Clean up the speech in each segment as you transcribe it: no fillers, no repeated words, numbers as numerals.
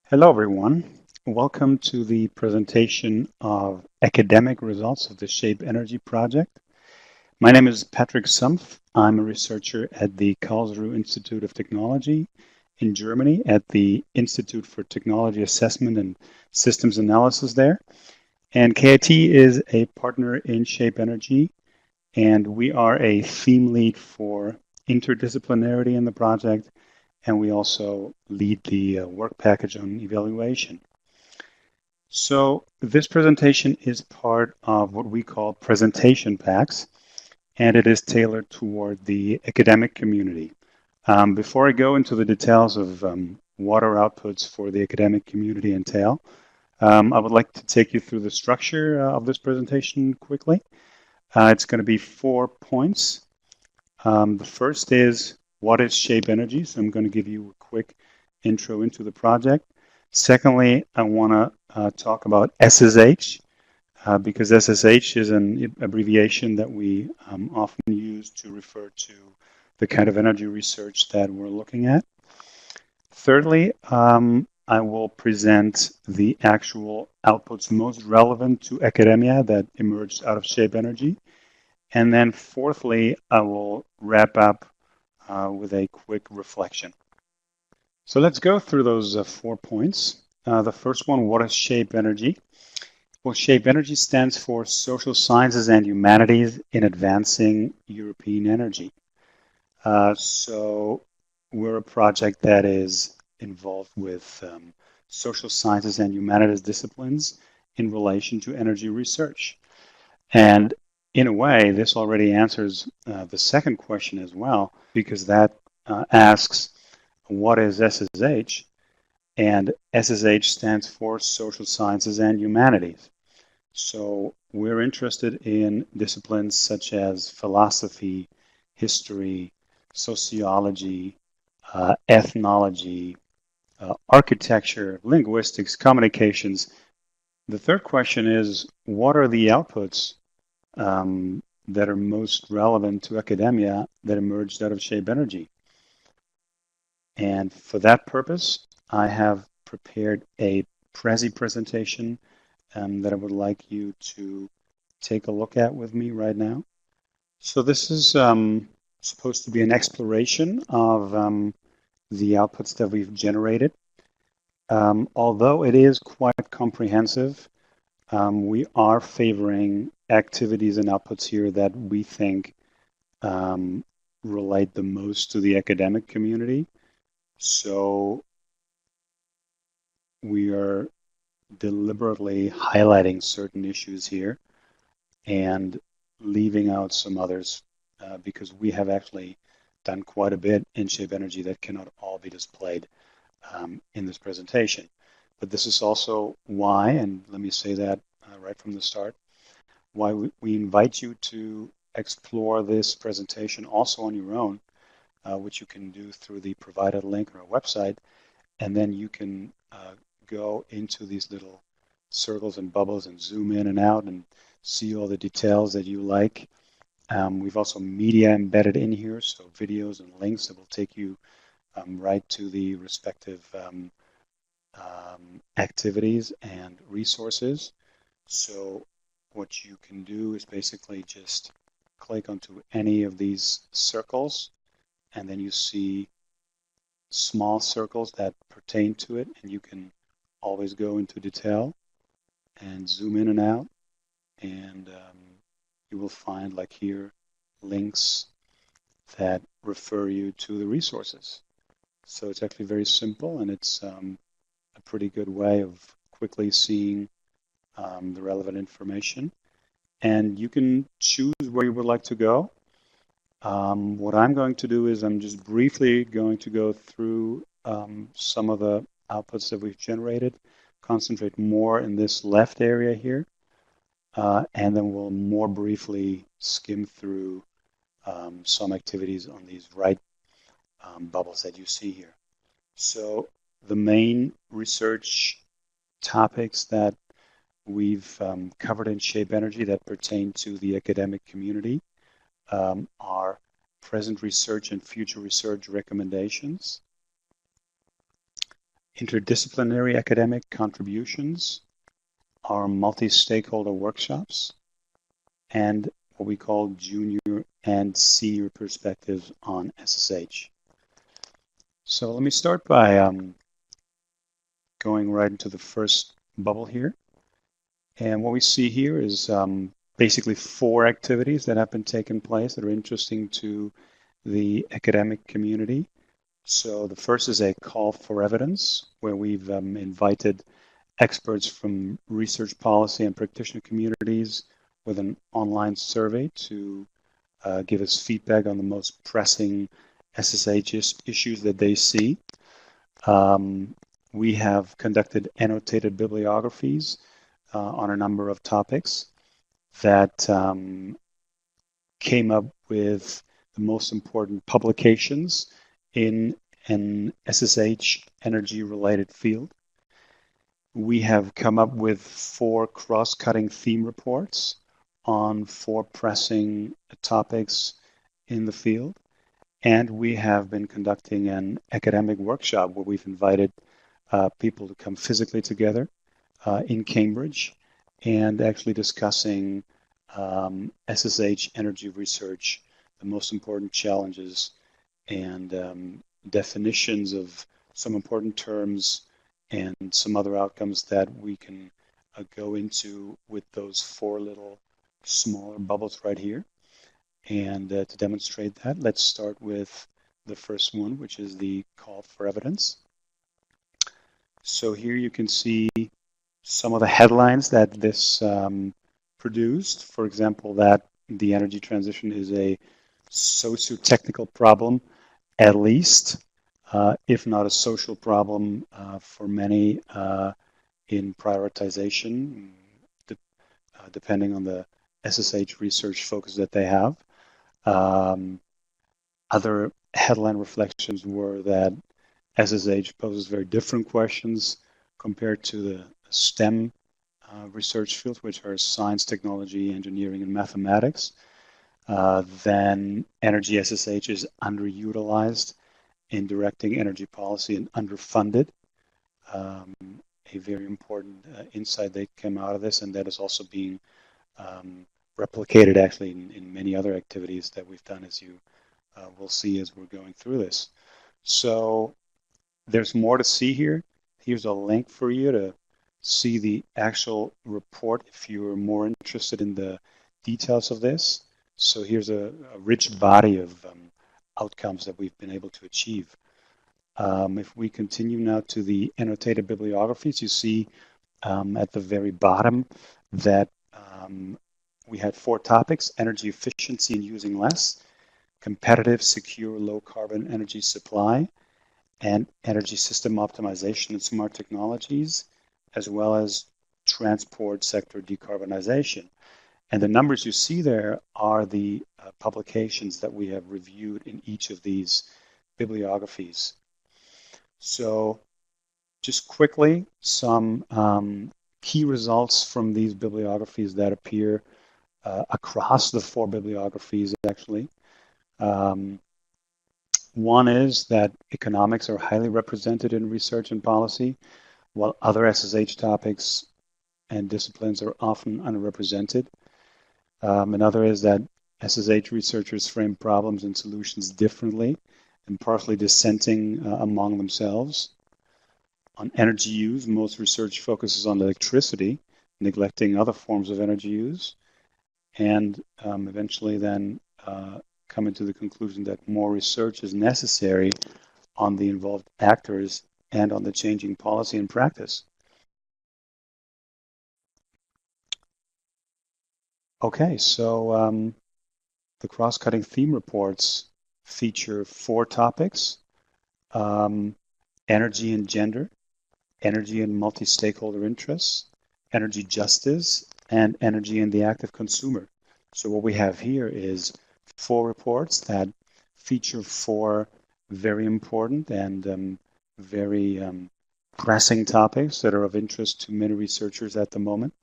Hello, everyone. Welcome to the presentation of academic results of the Shape Energy project. My name is Patrick Sumpf. I'm a researcher at the Karlsruhe Institute of Technology in Germany at the Institute for Technology Assessment and Systems Analysis there. And KIT is a partner in Shape Energy, and we are a theme lead for interdisciplinarity in the project, and we also lead the work package on evaluation. So this presentation is part of what we call presentation packs, and it is tailored toward the academic community. Before I go into the details of what our outputs for the academic community entail, I would like to take you through the structure of this presentation quickly. It's going to be 4 points. The first is, what is Shape Energy? So I'm going to give you a quick intro into the project. Secondly, I want to talk about SSH, because SSH is an abbreviation that we often use to refer to the kind of energy research that we're looking at. Thirdly, I will present the actual outputs most relevant to academia that emerged out of Shape Energy. And then fourthly, I will wrap up with a quick reflection. So let's go through those 4 points. The first one, what is Shape Energy? Well, Shape Energy stands for Social Sciences and Humanities in Advancing European Energy. So we're a project that is involved with social sciences and humanities disciplines in relation to energy research. And in a way, this already answers the second question as well, because that asks, what is SSH? And SSH stands for Social Sciences and Humanities. So we're interested in disciplines such as philosophy, history, sociology, ethnology, architecture, linguistics, communications. The third question is, what are the outputs that are most relevant to academia that emerged out of Shape Energy? And for that purpose, I have prepared a Prezi presentation that I would like you to take a look at with me right now. So this is supposed to be an exploration of the outputs that we've generated. Although it is quite comprehensive, we are favoring activities and outputs here that we think relate the most to the academic community. So we are deliberately highlighting certain issues here and leaving out some others because we have actually done quite a bit in Shape Energy that cannot all be displayed in this presentation. But this is also why, and let me say that right from the start, why we invite you to explore this presentation also on your own, which you can do through the provided link on our website, and then you can go into these little circles and bubbles and zoom in and out and see all the details that you like. We've also media embedded in here, so videos and links that will take you right to the respective activities and resources. So what you can do is basically just click onto any of these circles, and then you see small circles that pertain to it, and you can always go into detail and zoom in and out, and you will find, like here, links that refer you to the resources. So it's actually very simple, and it's a pretty good way of quickly seeing the relevant information. And you can choose where you would like to go. What I'm going to do is I'm just briefly going to go through some of the outputs that we've generated, concentrate more in this left area here, and then we'll more briefly skim through some activities on these right bubbles that you see here. So the main research topics that we've covered in Shape Energy that pertain to the academic community are present research and future research recommendations, interdisciplinary academic contributions, our multi-stakeholder workshops, and what we call junior and senior perspectives on SSH. So let me start by going right into the first bubble here. And what we see here is basically 4 activities that have been taking place that are interesting to the academic community. So the first is a call for evidence, where we've invited experts from research policy and practitioner communities with an online survey to give us feedback on the most pressing SSH issues that they see. We have conducted annotated bibliographies on a number of topics that came up with the most important publications in an SSH energy-related field. We have come up with 4 cross-cutting theme reports on 4 pressing topics in the field. And we have been conducting an academic workshop where we've invited people to come physically together in Cambridge and actually discussing SSH energy research, the most important challenges and definitions of some important terms and some other outcomes that we can go into with those 4 little smaller bubbles right here. And to demonstrate that, let's start with the first one, which is the call for evidence. So here you can see some of the headlines that this produced. For example, that the energy transition is a socio-technical problem, at least, if not a social problem for many in prioritization, depending on the SSH research focus that they have. Other headline reflections were that SSH poses very different questions compared to the STEM research fields, which are science, technology, engineering, and mathematics. Then energy SSH is underutilized in directing energy policy and underfunded. A very important insight that came out of this, and that is also being replicated actually in many other activities that we've done, as you will see as we're going through this. So there's more to see here. Here's a link for you to see the actual report if you're more interested in the details of this. So here's a rich body of outcomes that we've been able to achieve. If we continue now to the annotated bibliographies, you see at the very bottom that we had 4 topics: energy efficiency and using less, competitive, secure, low-carbon energy supply, and energy system optimization and smart technologies, as well as transport sector decarbonization. And the numbers you see there are the publications that we have reviewed in each of these bibliographies. So just quickly, some key results from these bibliographies that appear across the 4 bibliographies, actually. One is that economics are highly represented in research and policy, while other SSH topics and disciplines are often underrepresented. Another is that SSH researchers frame problems and solutions differently and partially dissenting among themselves. On energy use, most research focuses on electricity, neglecting other forms of energy use, and eventually then coming to the conclusion that more research is necessary on the involved actors and on the changing policy and practice. Okay, so the cross-cutting theme reports feature 4 topics: energy and gender, energy and multi-stakeholder interests, energy justice, and energy and the active consumer. So what we have here is 4 reports that feature 4 very important and very pressing topics that are of interest to many researchers at the moment.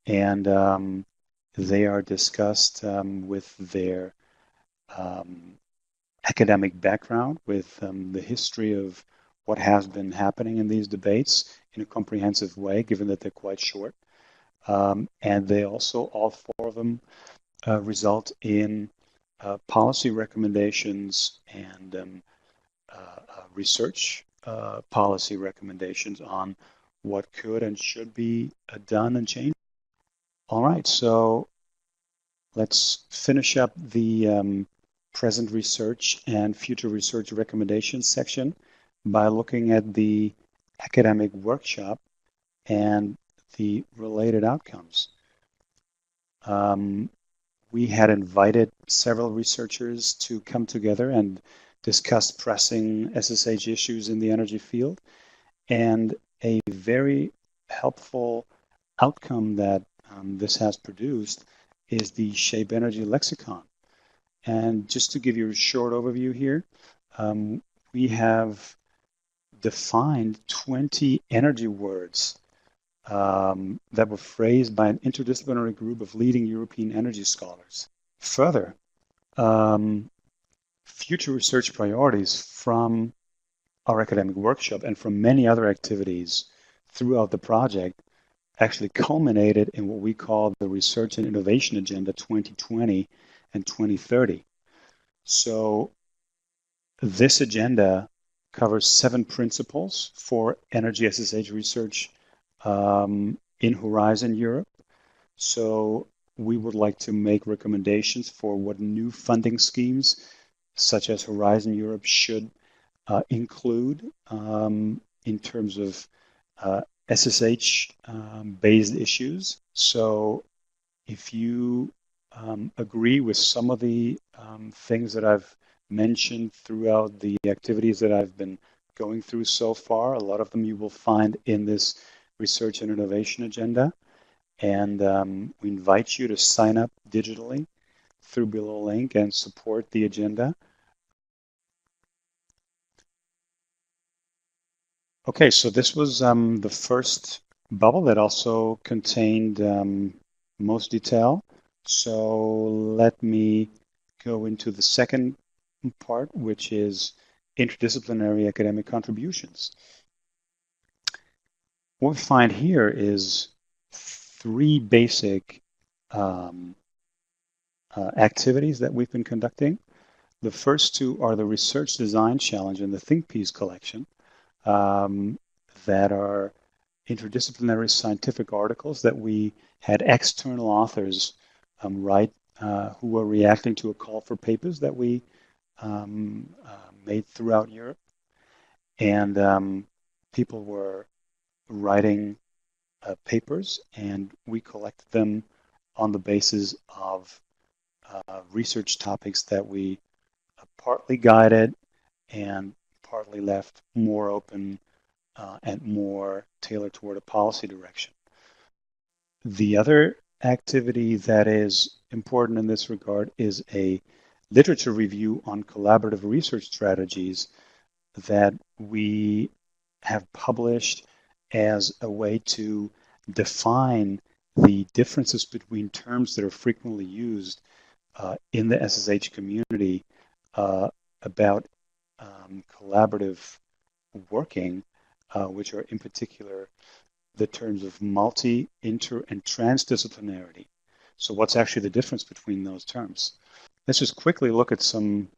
And they are discussed with their academic background, with the history of what has been happening in these debates in a comprehensive way, given that they're quite short. And they also, all four of them, result in policy recommendations and research policy recommendations on what could and should be done and changed. All right, so let's finish up the present research and future research recommendations section by looking at the academic workshop and the related outcomes. We had invited several researchers to come together and discuss pressing SSH issues in the energy field. And a very helpful outcome that this has produced is the Shape Energy Lexicon. And just to give you a short overview here, we have defined 20 energy words that were phrased by an interdisciplinary group of leading European energy scholars. Further, future research priorities from our academic workshop and from many other activities throughout the project actually culminated in what we call the Research and Innovation Agenda 2020 and 2030. So this agenda covers 7 principles for energy SSH research in Horizon Europe. So we would like to make recommendations for what new funding schemes, such as Horizon Europe, should include in terms of SSH-based issues. So if you agree with some of the things that I've mentioned throughout the activities that I've been going through so far, a lot of them you will find in this Research and Innovation Agenda. And we invite you to sign up digitally through below link and support the agenda. Okay, so this was the first bubble that also contained most detail. So let me go into the second part, which is interdisciplinary academic contributions. What we find here is 3 basic activities that we've been conducting. The first 2 are the Research Design Challenge and the Think Piece collection. That are interdisciplinary scientific articles that we had external authors write who were reacting to a call for papers that we made throughout Europe. And people were writing papers, and we collected them on the basis of research topics that we partly guided and partly left more open and more tailored toward a policy direction. The other activity that is important in this regard is a literature review on collaborative research strategies that we have published as a way to define the differences between terms that are frequently used in the SSH community about collaborative working, which are in particular the terms of multi, inter, and transdisciplinarity. So what's actually the difference between those terms? Let's just quickly look at some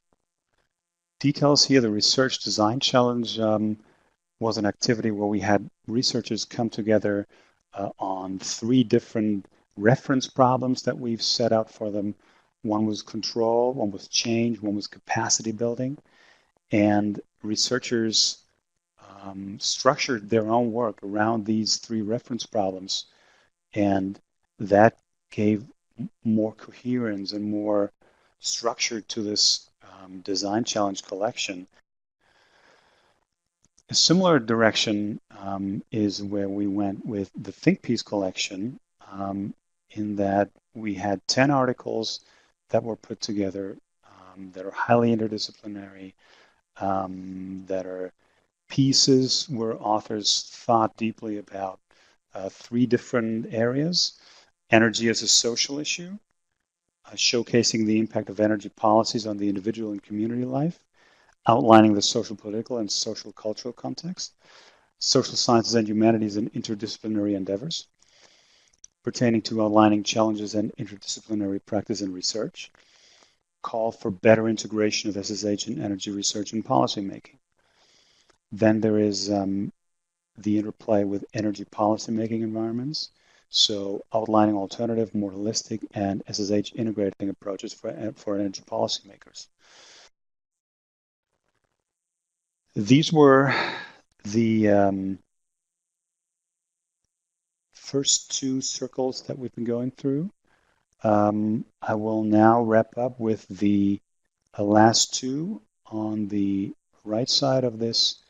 details here. The Research Design Challenge was an activity where we had researchers come together on 3 different reference problems that we've set out for them. One was control, one was change, one was capacity building. And researchers structured their own work around these 3 reference problems, and that gave more coherence and more structure to this design challenge collection. A similar direction is where we went with the Think Piece collection, in that we had 10 articles that were put together that are highly interdisciplinary, that are pieces where authors thought deeply about 3 different areas: energy as a social issue, showcasing the impact of energy policies on the individual and community life, outlining the social, political, and social cultural context, social sciences and humanities and interdisciplinary endeavors, pertaining to outlining challenges and interdisciplinary practice and research, call for better integration of SSH in energy research and policymaking. Then there is the interplay with energy policymaking environments, so outlining alternative, more holistic, and SSH integrating approaches for energy policymakers. These were the first two circles that we've been going through. I will now wrap up with the last two on the right side of this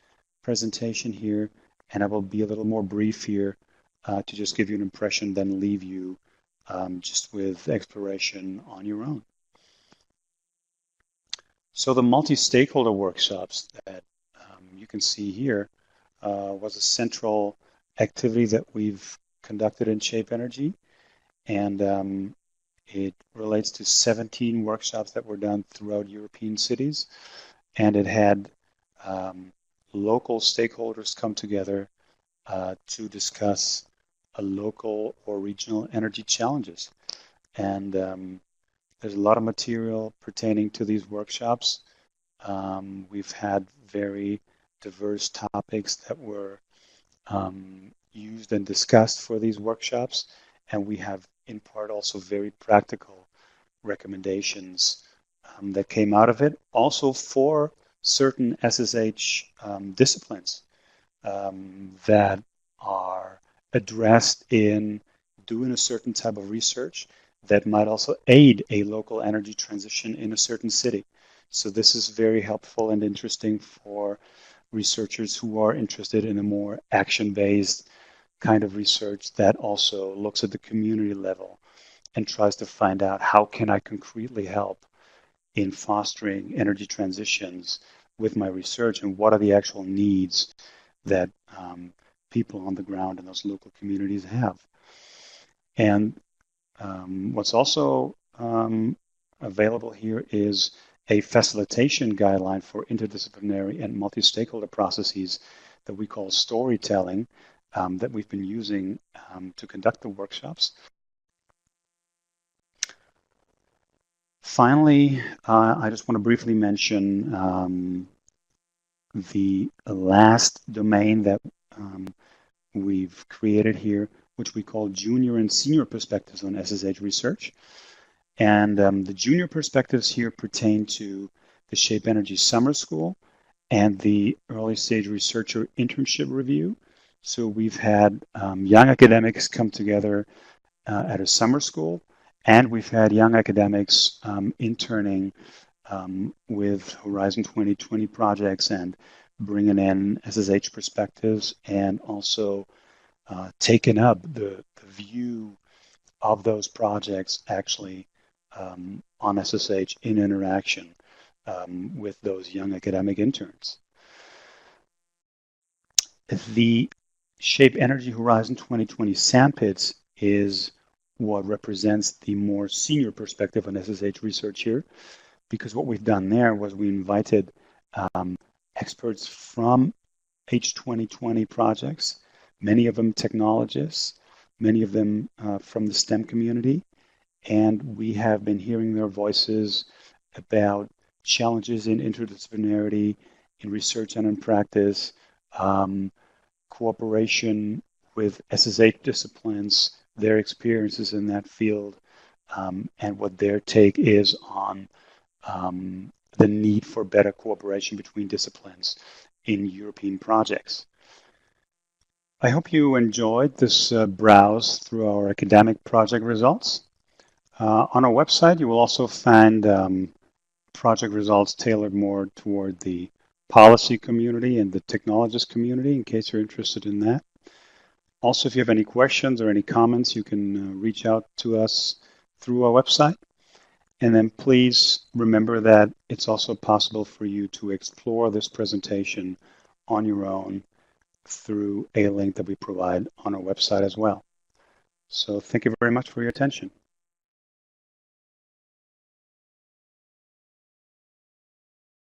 presentation here, and I will be a little more brief here to just give you an impression, then leave you just with exploration on your own. So the multi-stakeholder workshops that you can see here was a central activity that we've conducted in Shape Energy, and it relates to 17 workshops that were done throughout European cities, and it had local stakeholders come together to discuss local or regional energy challenges. And there's a lot of material pertaining to these workshops. We've had very diverse topics that were used and discussed for these workshops, and we have in part also very practical recommendations that came out of it, also for certain SSH disciplines that are addressed in doing a certain type of research that might also aid a local energy transition in a certain city. So this is very helpful and interesting for researchers who are interested in a more action-based kind of research that also looks at the community level and tries to find out how can I concretely help in fostering energy transitions with my research, and what are the actual needs that people on the ground in those local communities have. And what's also available here is a facilitation guideline for interdisciplinary and multi-stakeholder processes that we call storytelling, that we've been using to conduct the workshops. Finally, I just want to briefly mention the last domain that we've created here, which we call junior and senior perspectives on SSH research. And the junior perspectives here pertain to the Shape Energy Summer School and the Early Stage Researcher Internship Review. So we've had young academics come together at a summer school, and we've had young academics interning with Horizon 2020 projects and bringing in SSH perspectives, and also taken up the view of those projects actually on SSH in interaction with those young academic interns. The Shape Energy Horizon 2020 Sandpits is what represents the more senior perspective on SSH research here, because what we've done there was we invited experts from H2020 projects, many of them technologists, many of them from the STEM community, and we have been hearing their voices about challenges in interdisciplinarity, in research and in practice, cooperation with SSH disciplines, their experiences in that field, and what their take is on the need for better cooperation between disciplines in European projects. I hope you enjoyed this browse through our academic project results. On our website, you will also find project results tailored more toward the policy community and the technologist community, in case you're interested in that. Also, if you have any questions or any comments, you can reach out to us through our website. And then please remember that it's also possible for you to explore this presentation on your own through a link that we provide on our website as well. So thank you very much for your attention.